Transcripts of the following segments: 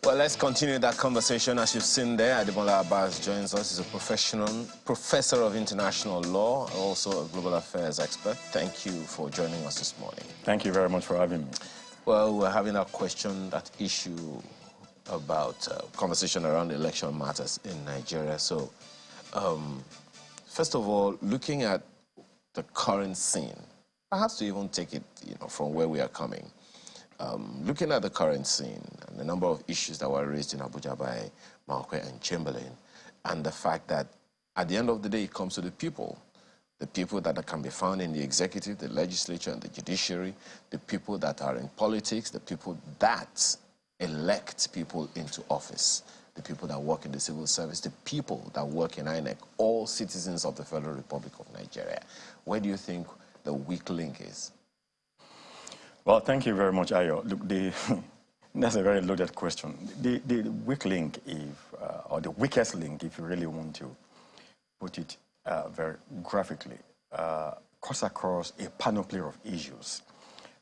Well, let's continue that conversation. As you've seen there, Ademola Abbas joins us. He's a professor of international law, also a global affairs expert. Thank you for joining us this morning. Thank you very much for having me. Well, we're having a question, that issue about conversation around election matters in Nigeria. So, first of all, looking at the current scene, perhaps to even take it, from where we are coming. Looking at the current scene and the number of issues that were raised in Abuja by Mawkwe and Chamberlain, and the fact that at the end of the day, it comes to the people that can be found in the executive, the legislature, and the judiciary, the people that are in politics, the people that elect people into office, the people that work in the civil service, the people that work in INEC, all citizens of the Federal Republic of Nigeria. Where do you think the weak link is? Well, thank you very much, Ayo. Look, that's a very loaded question. The weak link, or the weakest link, if you really want to put it very graphically, cuts across a panoply of issues.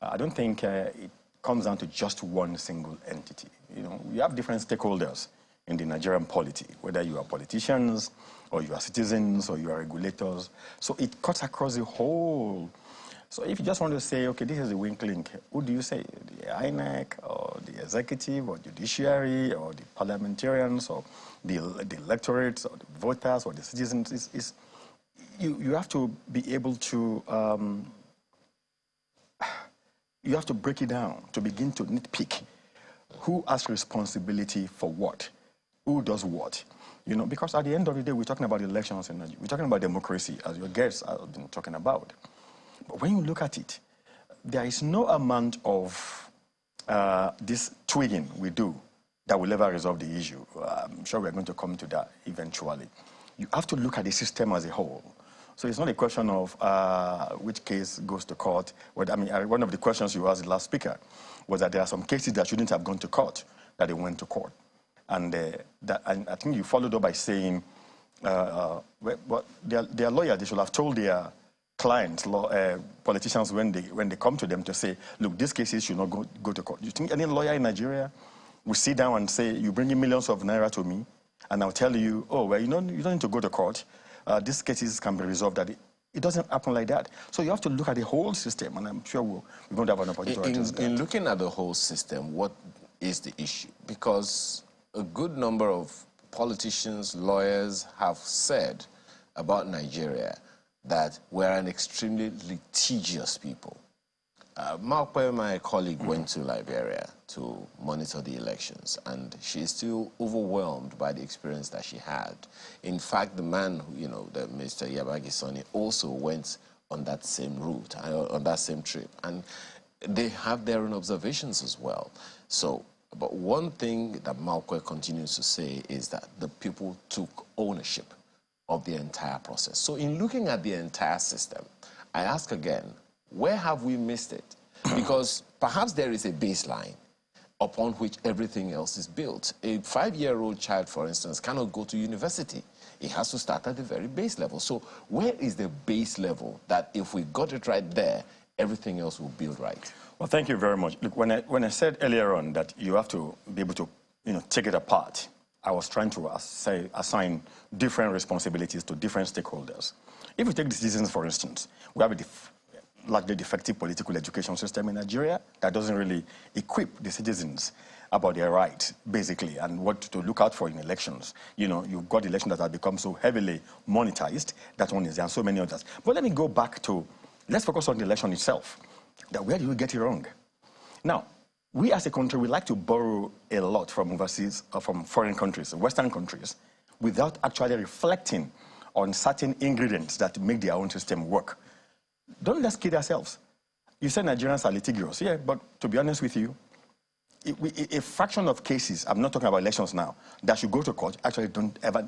I don't think it comes down to just one single entity. You have different stakeholders in the Nigerian polity, whether you are politicians, or you are citizens, or you are regulators. So it cuts across the whole. So if you just want to say, okay, this is the weak link, who do you say? The INEC, or the executive, or judiciary, or the parliamentarians, or the electorates, or the voters, or the citizens? You have to be able to, you have to break it down to begin to nitpick. Who has responsibility for what? Who does what? Because at the end of the day, we're talking about elections and we're talking about democracy, as your guests have been talking about. But when you look at it, there is no amount of this twigging we do that will ever resolve the issue. I'm sure we're going to come to that eventually. You have to look at the system as a whole. So it's not a question of which case goes to court. One of the questions you asked the last speaker was that there are some cases that shouldn't have gone to court, that they went to court. And I think you followed up by saying, their lawyers, they should have told their clients, politicians, when they come to them to say, look, these cases should not go to court. Do you think any lawyer in Nigeria will sit down and say, you bring in millions of naira to me, and I'll tell you, oh, well, you don't need to go to court. These cases can be resolved. It doesn't happen like that. So you have to look at the whole system, and I'm sure we're going to have an opportunity to address that. In looking at the whole system, what is the issue? Because a good number of politicians, lawyers have said about Nigeria that we're an extremely litigious people. Mawkwe, my colleague, went to Liberia to monitor the elections, and she's still overwhelmed by the experience that she had. In fact, the man, the Mr. Yabagi Soni, also went on that same route, on that same trip, and they have their own observations as well. So, but one thing that Mawkwe continues to say is that the people took ownership of the entire process. So in looking at the entire system, I ask again, where have we missed it? Because perhaps there is a baseline upon which everything else is built. A 5-year-old child, for instance, cannot go to university. He has to start at the very base level. So where is the base level that if we got it right there, everything else will build right? Well, thank you very much. Look, when I said earlier on that you have to be able to take it apart, I was trying to assign different responsibilities to different stakeholders. If we take the citizens, for instance, we have a largely defective political education system in Nigeria that doesn't really equip the citizens about their rights, basically, and what to look out for in elections. You've got elections that have become so heavily monetized. That one is there, and so many others. But let me go back to, let's focus on the election itself. Where do we get it wrong? Now, we as a country, we like to borrow a lot from overseas, from foreign countries, Western countries, without actually reflecting on certain ingredients that make their own system work. Let's kid ourselves. You said Nigerians are litigious. Yeah, but to be honest with you, a fraction of cases, I'm not talking about elections now, that should go to court actually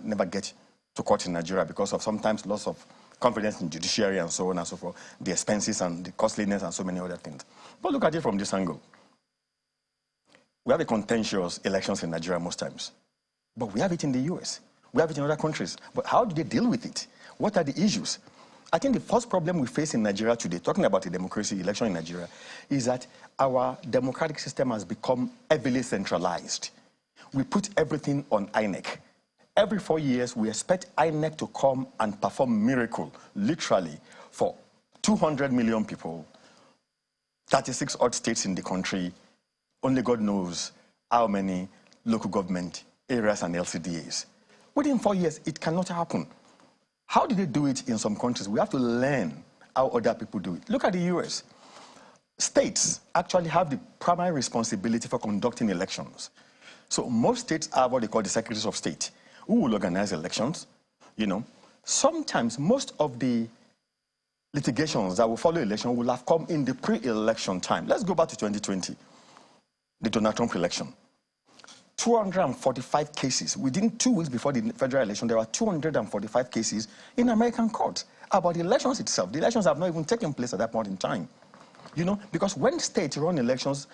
never get to court in Nigeria because of sometimes loss of confidence in judiciary and so on and so forth, the expenses and the costliness and so many other things. But look at it from this angle. We have a contentious elections in Nigeria most times, but we have it in the US. We have it in other countries. But how do they deal with it? What are the issues? I think the first problem we face in Nigeria today, talking about the democracy election in Nigeria, is that our democratic system has become heavily centralized. we put everything on INEC. Every 4 years, we expect INEC to come and perform miracle, literally, for 200 million people, 36 odd states in the country. Only God knows how many local government areas and LCDAs. Within 4 years, it cannot happen. How did they do it in some countries? We have to learn how other people do it. Look at the US. States actually have the primary responsibility for conducting elections. So most states have what they call the secretaries of state, who will organize elections. You know, sometimes most of the litigations that will follow election will have come in the pre-election time. Let's go back to 2020, the Donald Trump election. 245 cases. Within 2 weeks before the federal election, there were 245 cases in American courts about the elections itself. The elections have not even taken place at that point in time. You know, because when states run elections,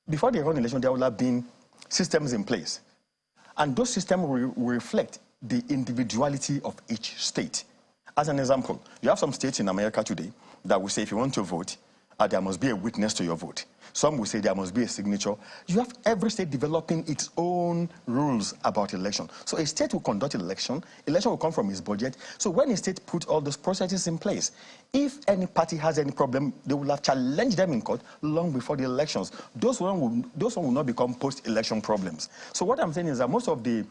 before they run elections, there will have been systems in place. And those systems will reflect the individuality of each state. As an example, you have some states in America today that will say if you want to vote, there must be a witness to your vote. Some will say there must be a signature. You have every state developing its own rules about election. So a state will conduct an election will come from its budget. So when a state puts all those processes in place, if any party has any problem, they will have challenged them in court long before the elections. Those one will not become post-election problems. So what I'm saying is that most of the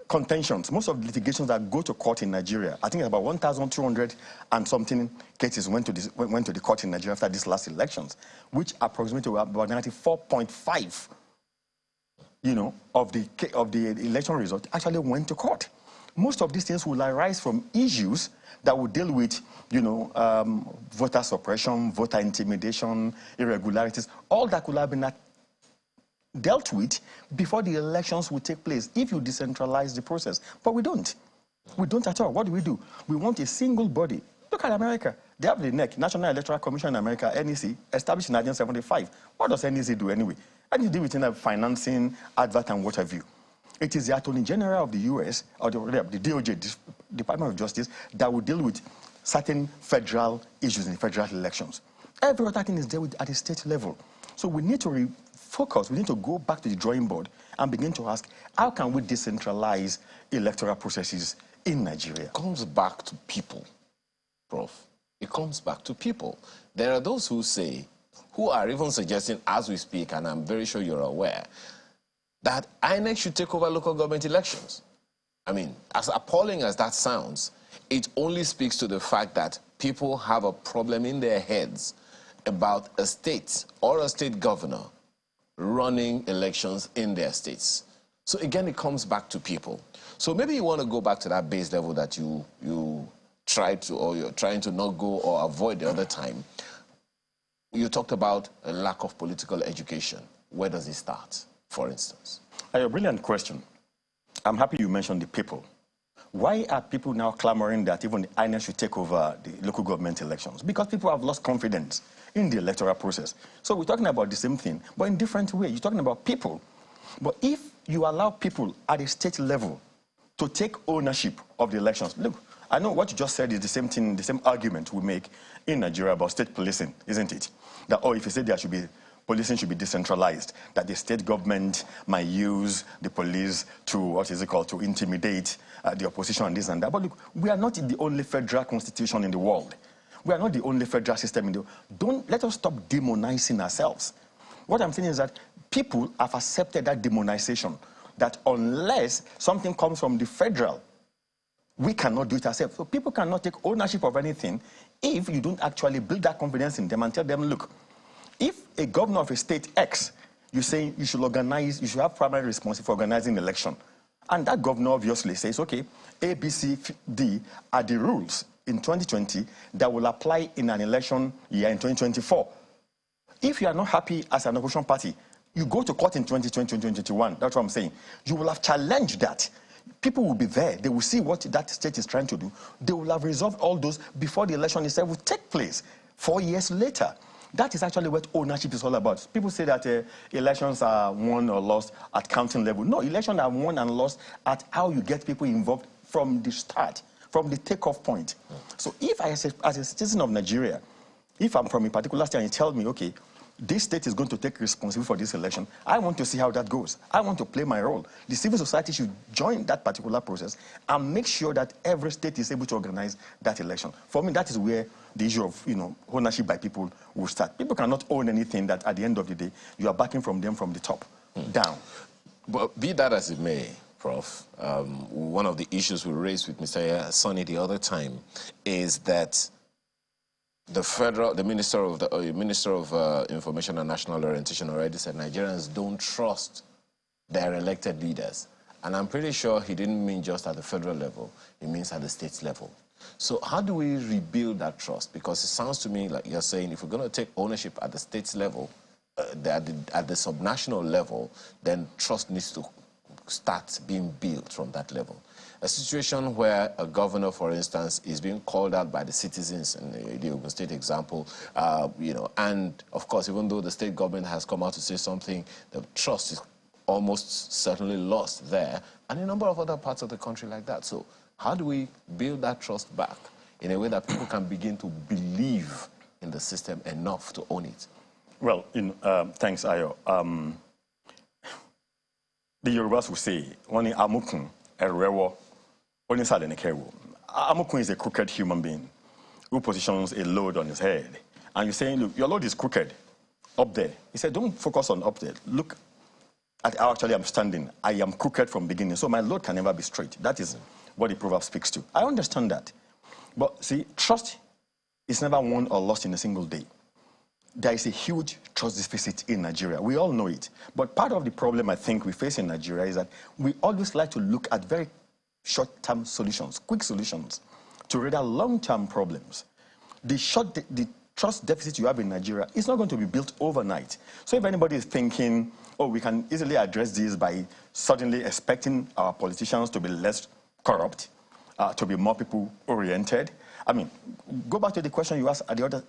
contentions, most of the litigations that go to court in Nigeria, I think about 1,200 and something cases went to the court in Nigeria after these last elections, which approximately about 94.5, you know, of the election result actually went to court. Most of these things will arise from issues that will deal with, you know, voter suppression, voter intimidation, irregularities, all that could have been dealt with before the elections will take place if you decentralize the process. But we don't. We don't at all. What do? We want a single body. Look at America. They have the INEC, National Electoral Commission in America, NEC, established in 1975. What does NEC do anyway? NEC do within financing, advert, and what have you. It is the Attorney General of the US, or the DOJ, Department of Justice, that will deal with certain federal issues in federal elections. Every other thing is dealt with at the state level. So we need to focus, we need to go back to the drawing board and begin to ask, how can we decentralize electoral processes in Nigeria? It comes back to people, Prof. It comes back to people. There are those who say, who are even suggesting as we speak, and I'm very sure you're aware, that INEC should take over local government elections. I mean, as appalling as that sounds, it only speaks to the fact that people have a problem in their heads about a state or a state governor running elections in their states. So again, it comes back to people. So maybe you want to go back to that base level that you tried to, or you're trying to not go or avoid the other time. You talked about a lack of political education. Where does it start, for instance? A brilliant question. I'm happy you mentioned the people. Why are people now clamoring that even the INEC should take over the local government elections? Because people have lost confidence in the electoral process. So we're talking about the same thing, but in different ways. You're talking about people. But if you allow people at a state level to take ownership of the elections, look, I know what you just said is the same thing, the same argument we make in Nigeria about state policing, isn't it? That, oh, if you say policing should be decentralized, that the state government might use the police to, to intimidate the opposition and this and that. But look, we are not the only federal constitution in the world. We are not the only federal system in the world. Let us stop demonizing ourselves. What I'm saying is that people have accepted that demonization, that unless something comes from the federal, we cannot do it ourselves. So people cannot take ownership of anything if you don't actually build that confidence in them and tell them, look, if a governor of a state X, you say you should organize, you should have primary responsibility for organizing an election. And that governor obviously says, okay, A, B, C, D are the rules in 2020 that will apply in an election year in 2024. If you are not happy as an opposition party, you go to court in 2020, 2021. That's what I'm saying. You will have challenged that. People will be there. They will see what that state is trying to do. They will have resolved all those before the election itself will take place 4 years later. That is actually what ownership is all about. People say that elections are won or lost at counting level. No, elections are won and lost at how you get people involved from the start, from the takeoff point. So if I, as a citizen of Nigeria, if I'm from a particular state and you tell me, okay, this state is going to take responsibility for this election. I want to see how that goes. I want to play my role. The civil society should join that particular process and make sure that every state is able to organize that election. For me, that is where the issue of ownership by people will start. People cannot own anything that at the end of the day, you are backing from them from the top down. But be that as it may, Prof, one of the issues we raised with Mr. Sonny the other time is that the Minister of Information and National Orientation already said Nigerians don't trust their elected leaders. And I'm pretty sure he didn't mean just at the federal level, he means at the state level. So how do we rebuild that trust? Because it sounds to me like you're saying if we're going to take ownership at the state's level, at the subnational level, then trust needs to start being built from that level. A situation where a governor, for instance, is being called out by the citizens, in the Ogun State example, and of course, even though the state government has come out to say something, the trust is almost certainly lost there, and a number of other parts of the country like that. So how do we build that trust back in a way that people can begin to believe in the system enough to own it? Well, thanks, Ayo. The Yorubas will say, "Wani amukun erewo, oni sale nekewo." Amukun is a crooked human being who positions a load on his head. And you're saying, look, your load is crooked up there. He said, don't focus on up there. Look at how actually I'm standing. I am crooked from beginning, so my load can never be straight. That is what the proverb speaks to. I understand that. But see, trust is never won or lost in a single day. There is a huge trust deficit in Nigeria. We all know it. But part of the problem I think we face in Nigeria is that we always like to look at very short-term solutions, quick solutions, to rather long-term problems. The trust deficit you have in Nigeria is not going to be built overnight. So if anybody is thinking, oh, we can easily address this by suddenly expecting our politicians to be less corrupt, to be more people-oriented, I mean, go back to the question you asked the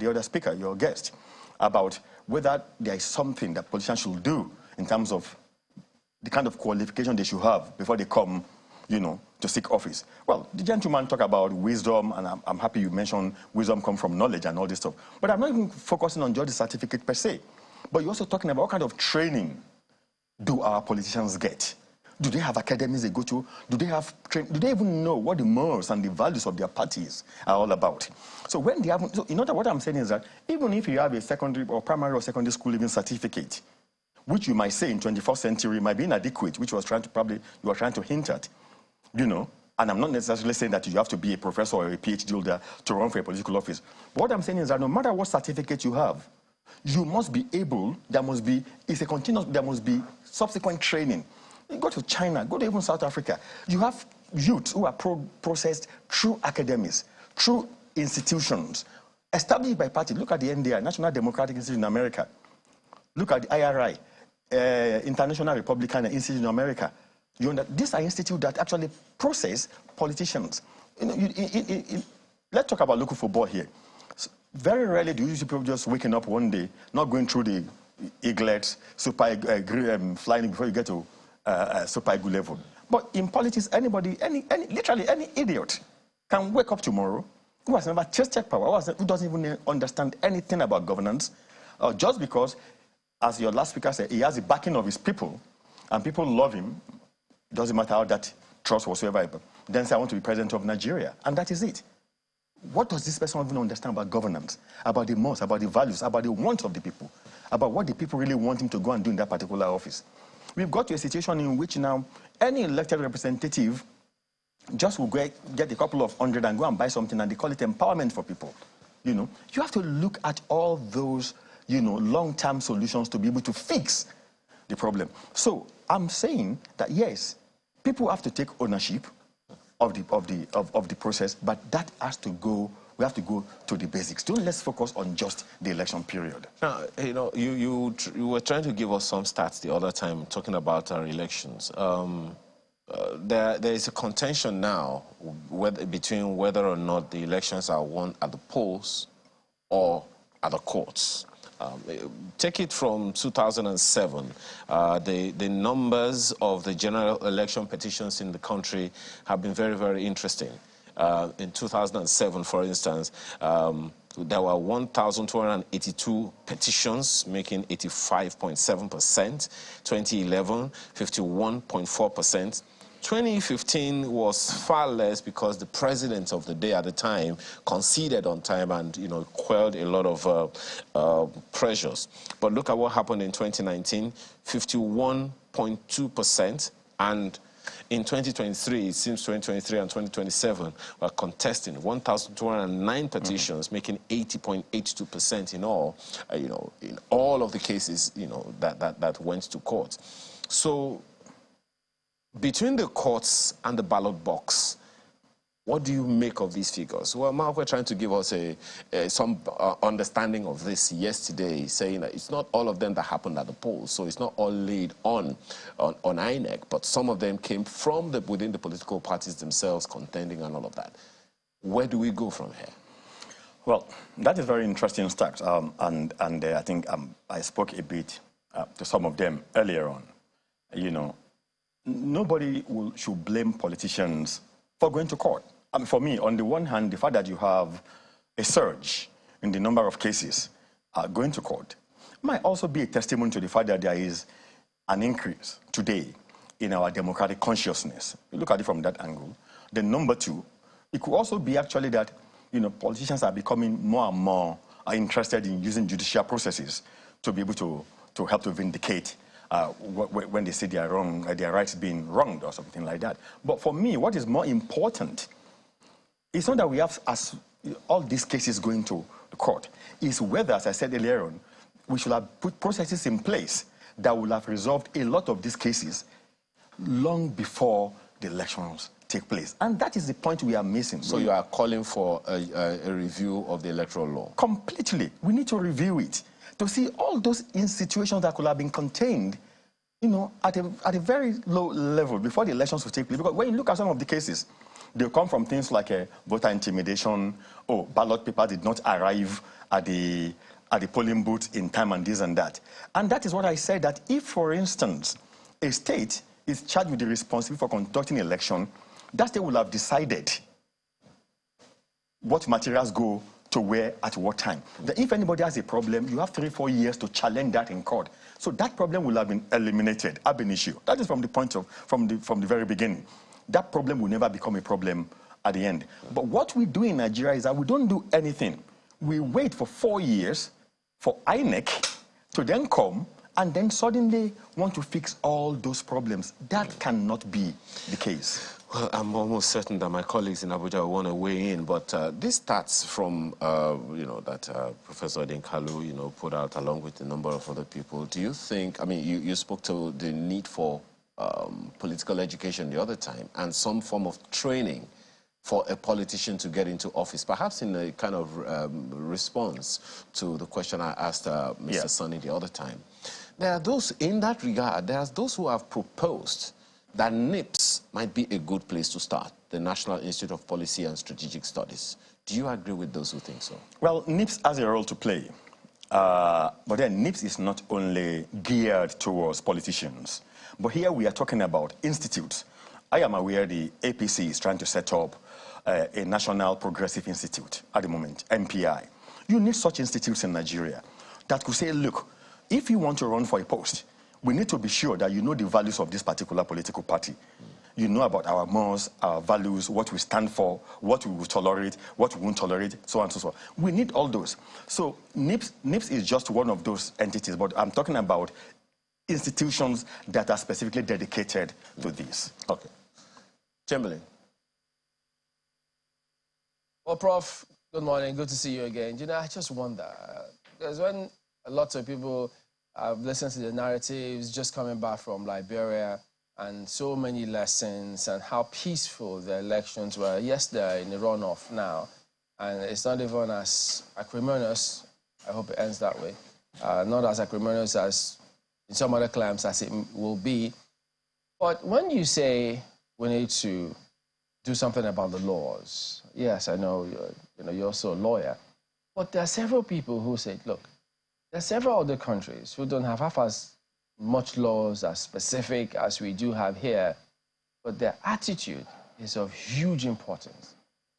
other speaker, your guest, about whether there is something that politicians should do in terms of the kind of qualification they should have before they come, to seek office. Well, the gentleman talked about wisdom, and I'm happy you mentioned wisdom comes from knowledge and all this stuff. But I'm not even focusing on just the certificate per se. But you're also talking about what kind of training do our politicians get? Do they have academies they go to? Do they even know what the morals and the values of their parties are all about? So when they haven't, what I'm saying is that even if you have a secondary or primary or secondary school even certificate, which you might say in 21st century might be inadequate, which you were trying to hint at, and I'm not necessarily saying that you have to be a professor or a PhD holder to run for a political office. But what I'm saying is that no matter what certificate you have, you must be able, there must be subsequent training. You go to China, go to even South Africa. You have youths who are processed through academies, through institutions, established by parties. Look at the NDI, National Democratic Institute in America. Look at the IRI, International Republican Institute in America. These are institutes that actually process politicians. Let's talk about local football here. Very rarely do you see people just waking up one day, not going through the eaglets, flying before you get to super good level. But in politics, literally any idiot can wake up tomorrow who has never tasted power, who doesn't even understand anything about governance, just because, as your last speaker said, he has the backing of his people, and people love him, doesn't matter how that trust whatsoever, then say, I want to be president of Nigeria, and that is it. What does this person even understand about governance, about the morals, about the values, about the wants of the people, about what the people really want him to go and do in that particular office? We've got to a situation in which now any elected representative just will get a couple of hundred and go and buy something, and they call it empowerment for people. You have to look at all those, long-term solutions to be able to fix the problem. So I'm saying that yes, people have to take ownership of the process, but that has to go. We have to go to the basics. Don't let's focus on just the election period. Now, you were trying to give us some stats the other time talking about our elections. There is a contention now between whether or not the elections are won at the polls or at the courts. Take it from 2007, the numbers of the general election petitions in the country have been very, very interesting. In 2007, for instance, There were 1,282 petitions, making 85.7%. 2011, 51.4%. 2015 was far less because the president of the day at the time conceded on time and, quelled a lot of pressures. But look at what happened in 2019, 51.2%. And in 2023, it seems 2023 and 2027 were contesting 1,209 petitions, making 80.82% in all, in all of the cases, that went to court. So between the courts and the ballot box, what do you make of these figures? Well, Mark, we're trying to give us some understanding of this yesterday, saying that it's not all of them that happened at the polls, so it's not all laid on INEC, but some of them came from within the political parties themselves contending and all of that. Where do we go from here? Well, that is very interesting stat, and I think I spoke a bit to some of them earlier on. Nobody should blame politicians for going to court. I mean, for me, on the one hand, the fact that you have a surge in the number of cases going to court might also be a testimony to the fact that there is an increase today in our democratic consciousness. You look at it from that angle. Then number two, it could also be actually that politicians are becoming more and more interested in using judicial processes to be able to help to vindicate when they say they are wrong, their rights being wronged or something like that. But for me, what is more important is not that we have all these cases going to the court. It's whether, as I said earlier on, we should have put processes in place that will have resolved a lot of these cases long before the elections take place. And that is the point we are missing. So you are calling for a review of the electoral law? Completely. We need to review it to see all those situations that could have been contained, at a very low level before the elections will take place. Because when you look at some of the cases, they come from things like voter intimidation, ballot paper did not arrive at the polling booth in time and this and that. And that is what I said, that if, for instance, a state is charged with the responsibility for conducting an election, that state will have decided what materials go to where at what time. That if anybody has a problem, you have 3-4 years to challenge that in court. So that problem will have been eliminated ab initio. That is from the very beginning. That problem will never become a problem at the end. But what we do in Nigeria is that we don't do anything. We wait for 4 years for INEC to then come and then suddenly want to fix all those problems. That cannot be the case. Well, I'm almost certain that my colleagues in Abuja will want to weigh in, but this starts from, that Professor Adenkalu, put out along with a number of other people. Do you think, you spoke to the need for political education the other time and some form of training for a politician to get into office, perhaps in a kind of response to the question I asked Mr. Sonny the other time. There are those, in that regard, there are those who have proposed that NIPS might be a good place to start, the National Institute of Policy and Strategic Studies. Do you agree with those who think so? Well, NIPS has a role to play. But then NIPS is not only geared towards politicians, but here we are talking about institutes. I am aware the APC is trying to set up a National Progressive Institute at the moment, NPI. You need such institutes in Nigeria that could say, look, if you want to run for a post, we need to be sure that you know the values of this particular political party. You know about our morals, our values, what we stand for, what we will tolerate, what we won't tolerate, so on and so forth. We need all those. So NIPS is just one of those entities, but I'm talking about institutions that are specifically dedicated to this. Okay. Chamberlain. Well, Prof, good morning. Good to see you again. I just wonder, because when lots of people have listened to the narratives just coming back from Liberia and so many lessons and how peaceful the elections were. Yes, they're in the runoff now, and it's not even as acrimonious. I hope it ends that way. Not as acrimonious as in some other claims as it will be. But when you say we need to do something about the laws, yes, I know you're also a lawyer, but there are several people who say, look, there are several other countries who don't have half as much laws as specific as we do have here, but their attitude is of huge importance.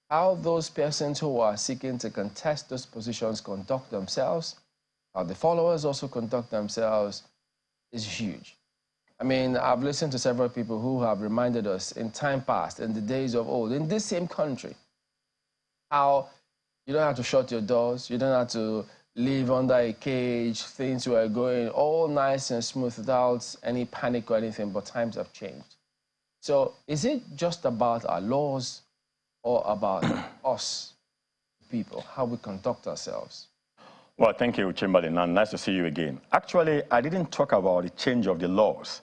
how those persons who are seeking to contest those positions conduct themselves, how the followers also conduct themselves, is huge. I mean, I've listened to several people who have reminded us in time past, in the days of old, in this same country, how you don't have to shut your doors, you don't have to live under a cage, things were going all nice and smooth without any panic or anything, but times have changed. So is it just about our laws or about us, people, how we conduct ourselves? Well, thank you, Chamberlain, and nice to see you again. Actually, I didn't talk about the change of the laws.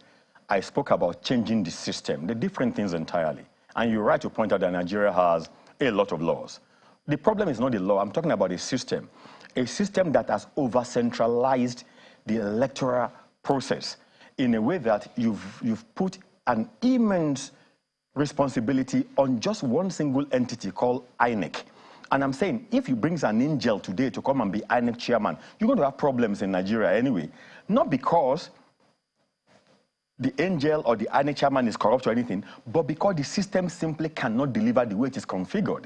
I spoke about changing the system, the different things entirely. And you're right to point out that Nigeria has a lot of laws. The problem is not the law. I'm talking about a system that has over-centralized the electoral process in a way that you've put an immense responsibility on just one single entity called INEC. And I'm saying, if you bring an angel today to come and be INEC chairman, you're going to have problems in Nigeria anyway. Not because the angel or the INEC chairman is corrupt or anything, but because the system simply cannot deliver the way it is configured.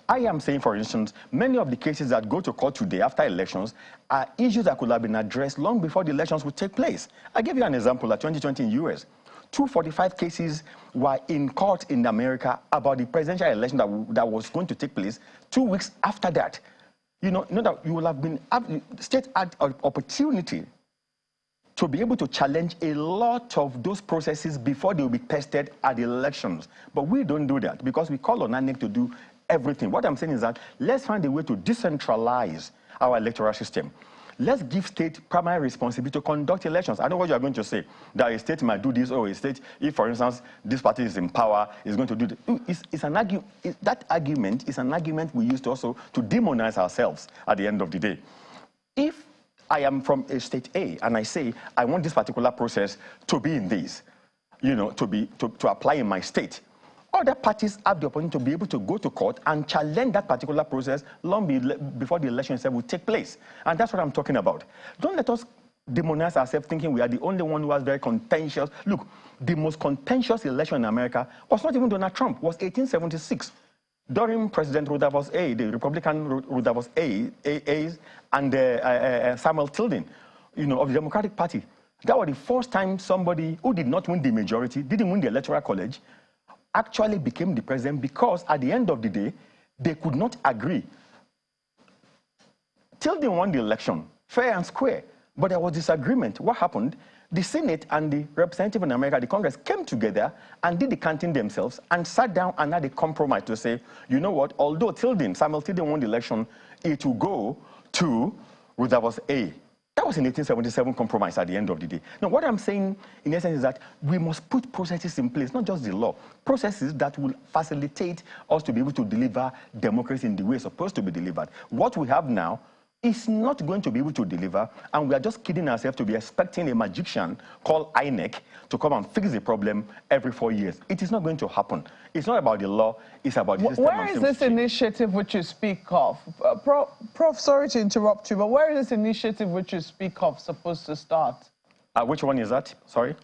I am saying, for instance, many of the cases that go to court today after elections are issues that could have been addressed long before the elections would take place. I give you an example, at 2020 in the US. 245 cases were in court in America about the presidential election that was going to take place 2 weeks after that. You know that you will have been, state had an opportunity to be able to challenge a lot of those processes before they will be tested at the elections. But we don't do that because we call on INEC to do everything. What I'm saying is that let's find a way to decentralize our electoral system. Let's give state primary responsibility to conduct elections. I know what you're going to say, that a state might do this, or a state, if, for instance, this party is in power, is going to do this. That argument is an argument we use to also to demonize ourselves at the end of the day. If I am from a state A and I say, I want this particular process to be in this, you know, to apply in my state, other parties have the opportunity to be able to go to court and challenge that particular process long before the election itself will take place. And that's what I'm talking about. Don't let us demonize ourselves thinking we are the only one who has very contentious. Look, the most contentious election in America was not even Donald Trump, it was 1876. During President Rutherford A, the Republican Rutherford A, and Samuel Tilden, you know, of the Democratic Party. That was the first time somebody who did not win the majority, didn't win the Electoral College, actually became the president, because at the end of the day, they could not agree. Tilden won the election, fair and square, but there was disagreement. What happened? The Senate and the representative in America, the Congress, came together and did the counting themselves and sat down and had a compromise to say, you know what, although Samuel Tilden won the election, it will go to Rutherford A. That was in 1877 compromise at the end of the day. Now, what I'm saying, in essence, is that we must put processes in place, not just the law, processes that will facilitate us to be able to deliver democracy in the way it's supposed to be delivered. What we have now is not going to be able to deliver, and we are just kidding ourselves to be expecting a magician called INEC to come and fix the problem every 4 years. It is not going to happen. It's not about the law, it's about the system. Where is this initiative which you speak of? Prof, sorry to interrupt you, but where is this initiative which you speak of supposed to start? Which one is that? Sorry?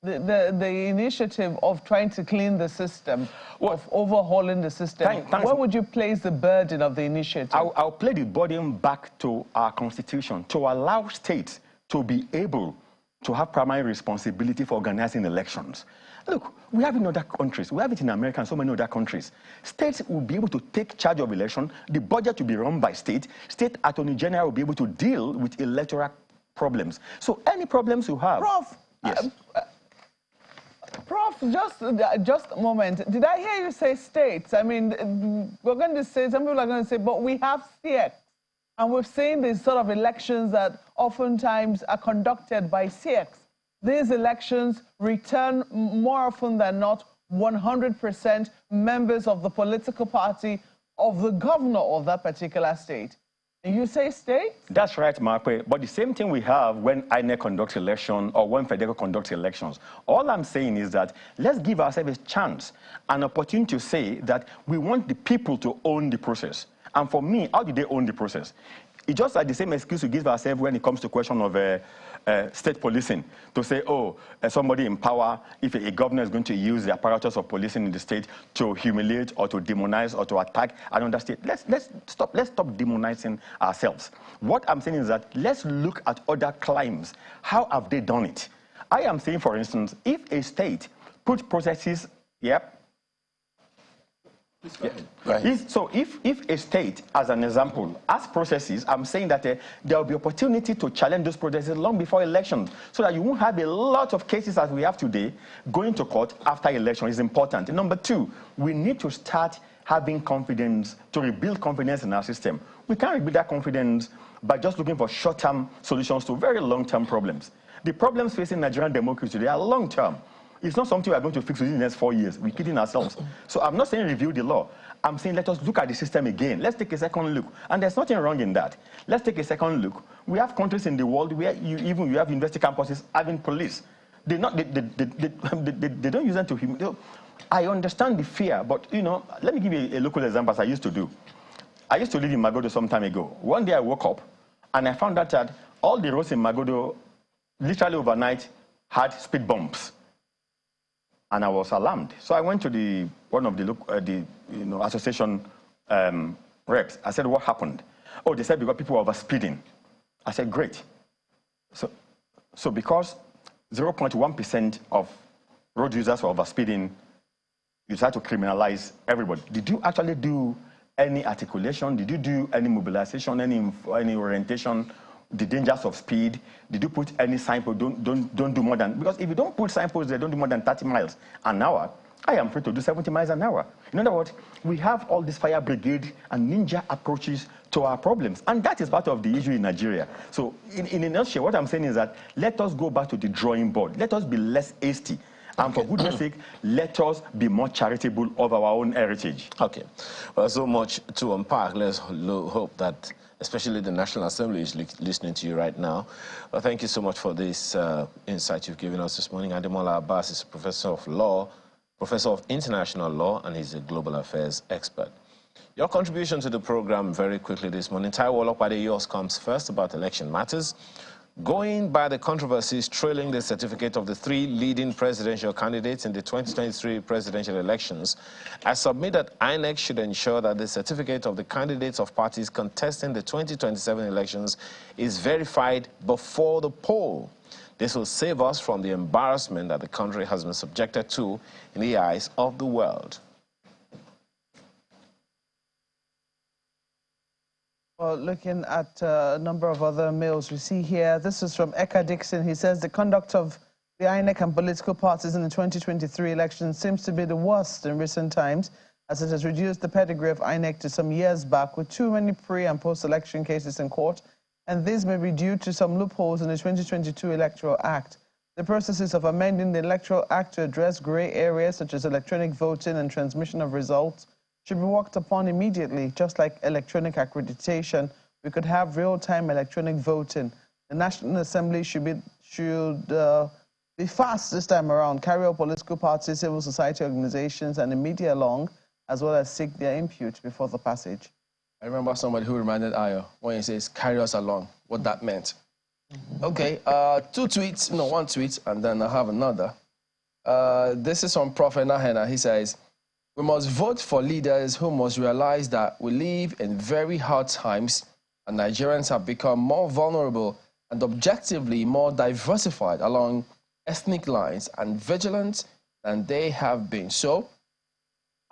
The initiative of trying to clean the system, of overhauling the system. Where would you place the burden of the initiative? I'll play the burden back to our constitution to allow states to be able to have primary responsibility for organizing elections. Look, we have it in other countries. We have it in America and so many other countries. States will be able to take charge of election. The budget will be run by state. State attorney general will be able to deal with electoral problems. So any problems you have... Prof, yes. Prof, just a moment. Did I hear you say states? I mean, we're going to say, some people are going to say, but we have CX. And we've seen these sort of elections that oftentimes are conducted by CX. These elections return more often than not 100% members of the political party of the governor of that particular state. And you say states? That's right, Markwe. But the same thing we have when INEC conducts election or when FEDECO conducts elections. All I'm saying is that let's give ourselves a chance, an opportunity to say that we want the people to own the process. And for me, how do they own the process? It's just like the same excuse we give ourselves when it comes to question of state policing to say, oh, somebody in power, if a governor is going to use the apparatus of policing in the state to humiliate or to demonize or to attack another state, let's stop demonizing ourselves. What I'm saying is that let's look at other climes. How have they done it? I am saying, for instance, if a state puts processes, so if a state, as an example, has processes, I'm saying that there will be opportunity to challenge those processes long before elections, so that you won't have a lot of cases as we have today going to court after election is important. And number two, we need to start having confidence, to rebuild confidence in our system. We can't rebuild that confidence by just looking for short-term solutions to very long-term problems. The problems facing Nigerian democracy today are long-term. It's not something we're going to fix within the next 4 years. We're kidding ourselves. So I'm not saying review the law. I'm saying let us look at the system again. Let's take a second look. And there's nothing wrong in that. Let's take a second look. We have countries in the world where you have university campuses having police. They don't use them to humiliate. I understand the fear, but let me give you a local example, as I used to do. I used to live in Magodo some time ago. One day I woke up and I found out that all the roads in Magodo, literally overnight, had speed bumps. And I was alarmed. So I went to one of the association reps. I said, what happened? Oh, they said because people were overspeeding. I said, great. So because 0.1% of road users were overspeeding, you start to criminalize everybody. Did you actually do any articulation? Did you do any mobilization, any orientation? The dangers of speed? Did you put any signpost? Don't do more than, because if you don't put signposts there, don't do more than 30 miles an hour, I am free to do 70 miles an hour. In other words, we have all these fire brigade and ninja approaches to our problems, and that is part of the issue in Nigeria. So in a nutshell, what I'm saying is that let us go back to the drawing board. Let us be less hasty. And for goodness sake, let us be more charitable of our own heritage. Okay. Well, so much to unpack. Let's hope that especially the National Assembly is listening to you right now. Well, thank you so much for this insight you've given us this morning. Ademola Abbas is a professor of law, professor of international law, and he's a global affairs expert. Your contribution to the program very quickly this morning. Taiwo Olopade, yours comes first about election matters. Going by the controversies trailing the certificate of the three leading presidential candidates in the 2023 presidential elections, I submit that INEC should ensure that the certificate of the candidates of parties contesting the 2027 elections is verified before the poll. This will save us from the embarrassment that the country has been subjected to in the eyes of the world. Well, looking at a number of other mails we see here, this is from Eka Dixon. He says the conduct of the INEC and political parties in the 2023 election seems to be the worst in recent times, as it has reduced the pedigree of INEC to some years back with too many pre- and post-election cases in court, and this may be due to some loopholes in the 2022 Electoral Act. The processes of amending the Electoral Act to address grey areas such as electronic voting and transmission of results should be worked upon immediately. Just like electronic accreditation, we could have real-time electronic voting. The National Assembly should be fast this time around, carry all political parties, civil society organizations, and the media along, as well as seek their input before the passage. I remember somebody who reminded Ayo when he says, carry us along, what that meant. Okay, one tweet, and then I have another. This is from Prophet Nahena. He says, we must vote for leaders who must realize that we live in very hard times and Nigerians have become more vulnerable and objectively more diversified along ethnic lines and vigilant than they have been. So,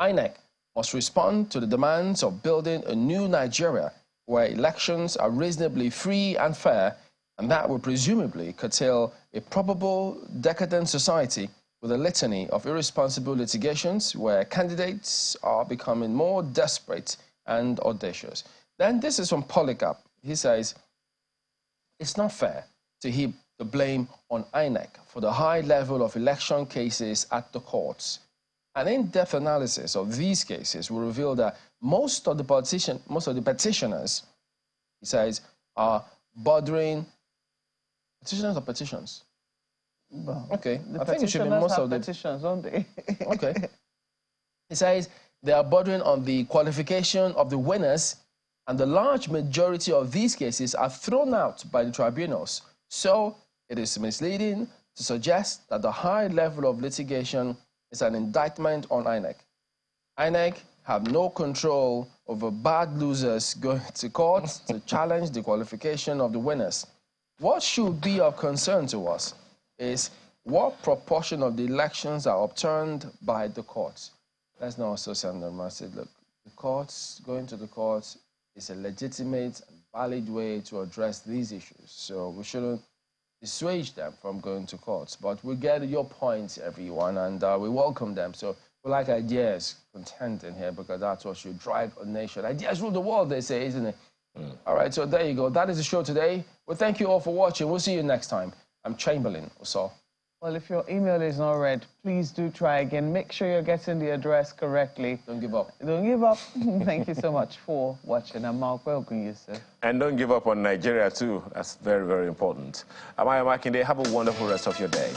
INEC must respond to the demands of building a new Nigeria where elections are reasonably free and fair, and that will presumably curtail a probable decadent society with a litany of irresponsible litigations where candidates are becoming more desperate and audacious. Then this is from Polycarp. He says, it's not fair to heap the blame on INEC for the high level of election cases at the courts. An in-depth analysis of these cases will reveal that most of the petitioners, he says, are bordering petitioners or petitions. Well, okay, I think it should be most of the petitions, don't they? Okay. He says they are bordering on the qualification of the winners, and the large majority of these cases are thrown out by the tribunals. So It is misleading to suggest that the high level of litigation is an indictment on INEC. INEC have no control over bad losers going to court to challenge the qualification of the winners. What should be of concern to us is what proportion of the elections are overturned by the courts. Let's not also send them a message, look, the courts, going to the courts is a legitimate and valid way to address these issues. So we shouldn't dissuade them from going to courts. But we get your points, everyone, and we welcome them. So we like ideas, content in here, because that's what should drive a nation. Ideas rule the world, they say, isn't it? All right, so there you go. That is the show today. Well, thank you all for watching. We'll see you next time. I'm Chamberlain Oso. Well, if your email is not read, please do try again. Make sure you're getting the address correctly. Don't give up. Don't give up. Thank you so much for watching. I'm Mark. Welcome you, sir. And don't give up on Nigeria, too. That's very, very important. I'm Makinde. Have a wonderful rest of your day.